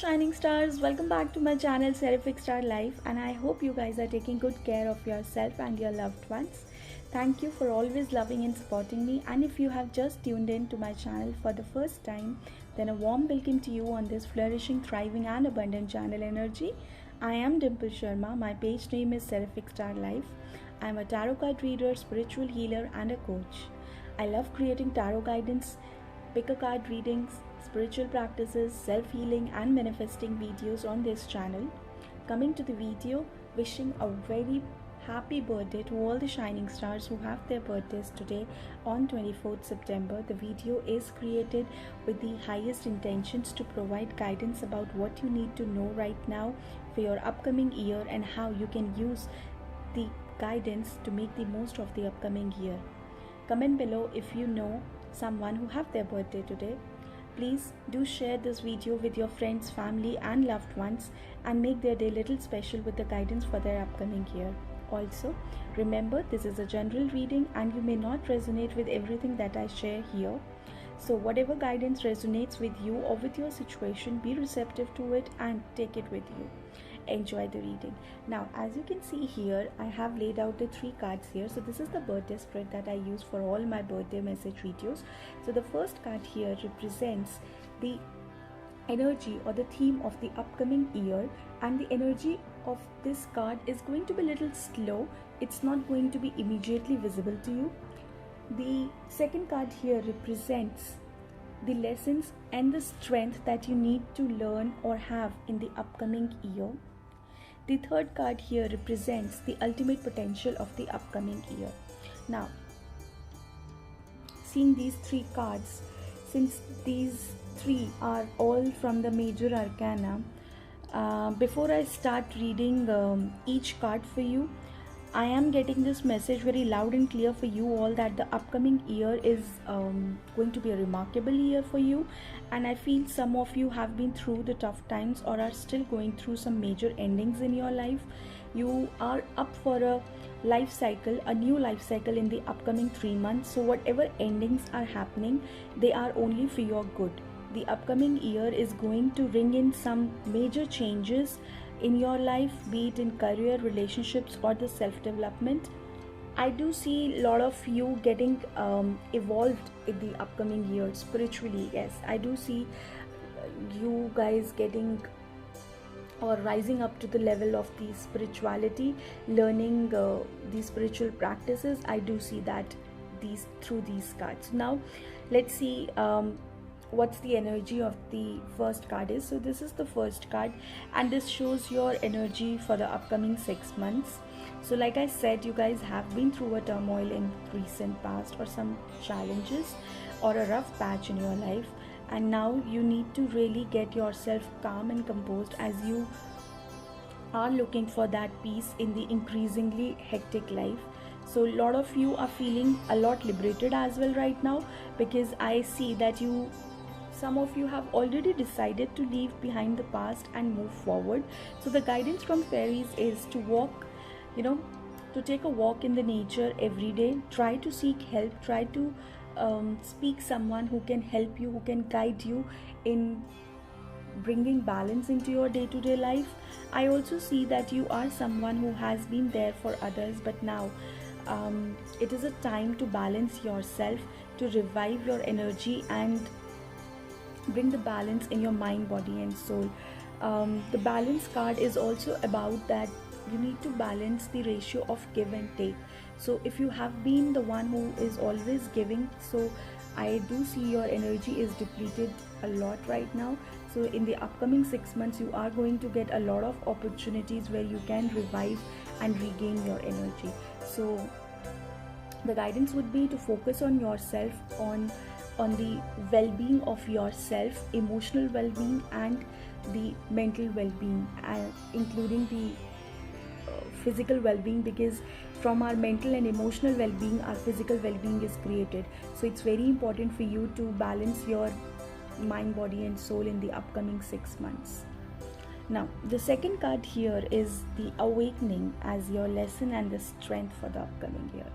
shining stars, welcome back to my channel Seraphic Star Life, and I hope you guys are taking good care of yourself and your loved ones. Thank you for always loving and supporting me, and if you have just tuned in to my channel for the first time, then a warm welcome to you on this flourishing, thriving and abundant channel energy. I am Dimple Sharma. My page name is Seraphic Star Life. I am a tarot card reader, spiritual healer and a coach. I love creating tarot guidance, pick a card readings, spiritual practices, self-healing and manifesting videos on this channel. Coming to the video, wishing a very happy birthday to all the shining stars who have their birthdays today on 24th September. The video is created with the highest intentions to provide guidance about what you need to know right now for your upcoming year and how you can use the guidance to make the most of the upcoming year. Comment below if you know someone who have their birthday today. Please do share this video with your friends, family and loved ones and make their day little special with the guidance for their upcoming year. Also, remember this is a general reading and you may not resonate with everything that I share here. So whatever guidance resonates with you or with your situation, be receptive to it and take it with you. Enjoy the reading. Now, as you can see here, I have laid out the 3 cards here. So this is the birthday spread that I use for all my birthday message videos. So the first card here represents the energy or the theme of the upcoming year, and the energy of this card is going to be a little slow. It's not going to be immediately visible to you. The second card here represents the lessons and the strength that you need to learn or have in the upcoming year. The third card here represents the ultimate potential of the upcoming year. Now, seeing these 3 cards, since these 3 are all from the major arcana, before I start reading each card for you, I am getting this message very loud and clear for you all that the upcoming year is going to be a remarkable year for you, and I feel some of you have been through the tough times or are still going through some major endings in your life. You are up for a life cycle, a new life cycle in the upcoming 3 months. So whatever endings are happening, they are only for your good. The upcoming year is going to bring in some major changes in your life, be it in career, relationships or the self-development. I do see a lot of you getting evolved in the upcoming year spiritually. Yes, I do see you guys getting or rising up to the level of the spirituality, learning the spiritual practices. I do see that through these cards. Now let's see what's the energy of the first card is. So this is the first card and this shows your energy for the upcoming 6 months. So like I said, you guys have been through a turmoil in recent past or some challenges or a rough patch in your life, and now you need to really get yourself calm and composed as you are looking for that peace in the increasingly hectic life. So a lot of you are feeling a lot liberated as well right now, because I see that some of you have already decided to leave behind the past and move forward. So the guidance from fairies is to walk, to take a walk in the nature every day. Try to seek help, try to speak someone who can help you, who can guide you in bringing balance into your day-to-day life. I also see that you are someone who has been there for others, but now it is a time to balance yourself, to revive your energy and bring the balance in your mind, body and soul. The balance card is also about that you need to balance the ratio of give and take. So if you have been the one who is always giving, so I do see your energy is depleted a lot right now. So in the upcoming 6 months, you are going to get a lot of opportunities where you can revive and regain your energy. So the guidance would be to focus on yourself, on the well-being of yourself, emotional well-being and the mental well-being, including the physical well-being, because from our mental and emotional well-being our physical well-being is created. So it's very important for you to balance your mind, body and soul in the upcoming 6 months. Now the second card here is the awakening as your lesson and the strength for the upcoming year.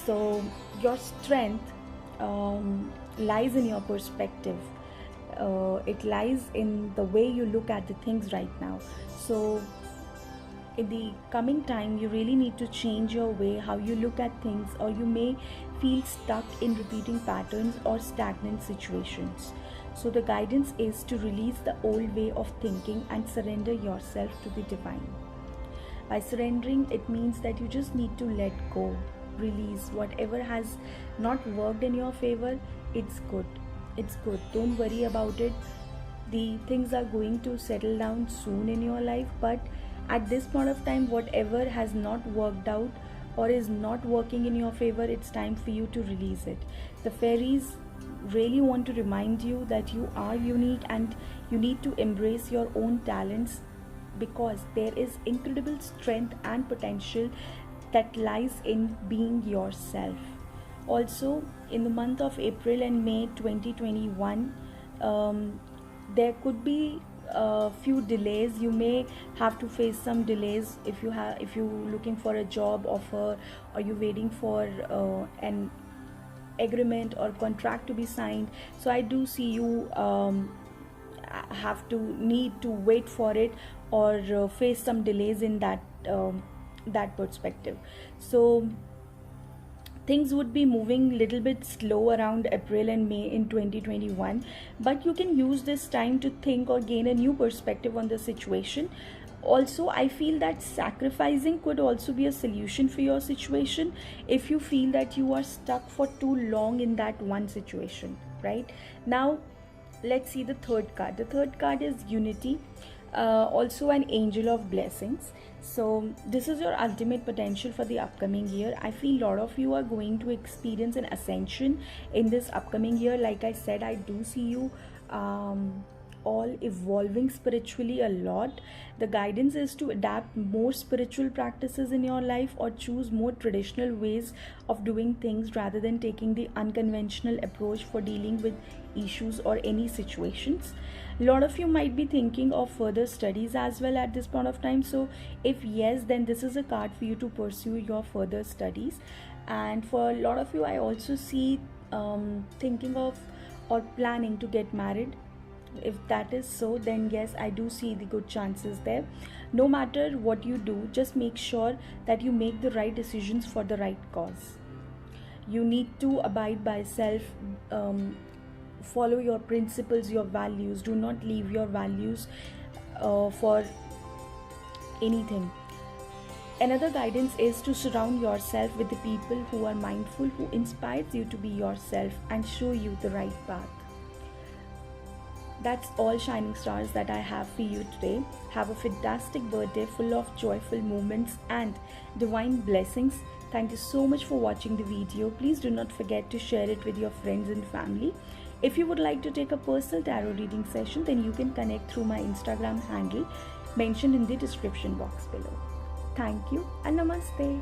So your strength lies in your perspective. it lies in the way you look at the things right now. So in the coming time, you really need to change your way how you look at things, or you may feel stuck in repeating patterns or stagnant situations. So the guidance is to release the old way of thinking and surrender yourself to the divine. By surrendering, it means that you just need to let go, release whatever has not worked in your favor. It's good. It's good. Don't worry about it. The things are going to settle down soon in your life, but at this point of time, whatever has not worked out or is not working in your favor, it's time for you to release it. The fairies really want to remind you that you are unique and you need to embrace your own talents, because there is incredible strength and potential that lies in being yourself. Also, in the month of April and May 2021, there could be a few delays. You may have to face some delays if you're looking for a job offer, or you're waiting for an agreement or contract to be signed. So I do see you need to wait for it, or face some delays in that perspective. So things would be moving little bit slow around April and May in 2021, but you can use this time to think or gain a new perspective on the situation. Also, I feel that sacrificing could also be a solution for your situation if you feel that you are stuck for too long in that one situation. Right now, let's see the third card. The third card is Unity, also an angel of blessings. So this is your ultimate potential for the upcoming year. I feel a lot of you are going to experience an ascension in this upcoming year. Like I said, I do see you all evolving spiritually a lot. The guidance is to adapt more spiritual practices in your life, or choose more traditional ways of doing things rather than taking the unconventional approach for dealing with issues or any situations. A lot of you might be thinking of further studies as well at this point of time. So if yes, then this is a card for you to pursue your further studies. And for a lot of you, I also see thinking of or planning to get married. If that is so, then yes, I do see the good chances there. No matter what you do, just make sure that you make the right decisions for the right cause. You need to abide by self, follow your principles, your values. Do not leave your values for anything. Another guidance is to surround yourself with the people who are mindful, who inspires you to be yourself and show you the right path. That's all, shining stars, that I have for you today. Have a fantastic birthday full of joyful moments and divine blessings. Thank you so much for watching the video. Please do not forget to share it with your friends and family. If you would like to take a personal tarot reading session, then you can connect through my Instagram handle mentioned in the description box below. Thank you and namaste.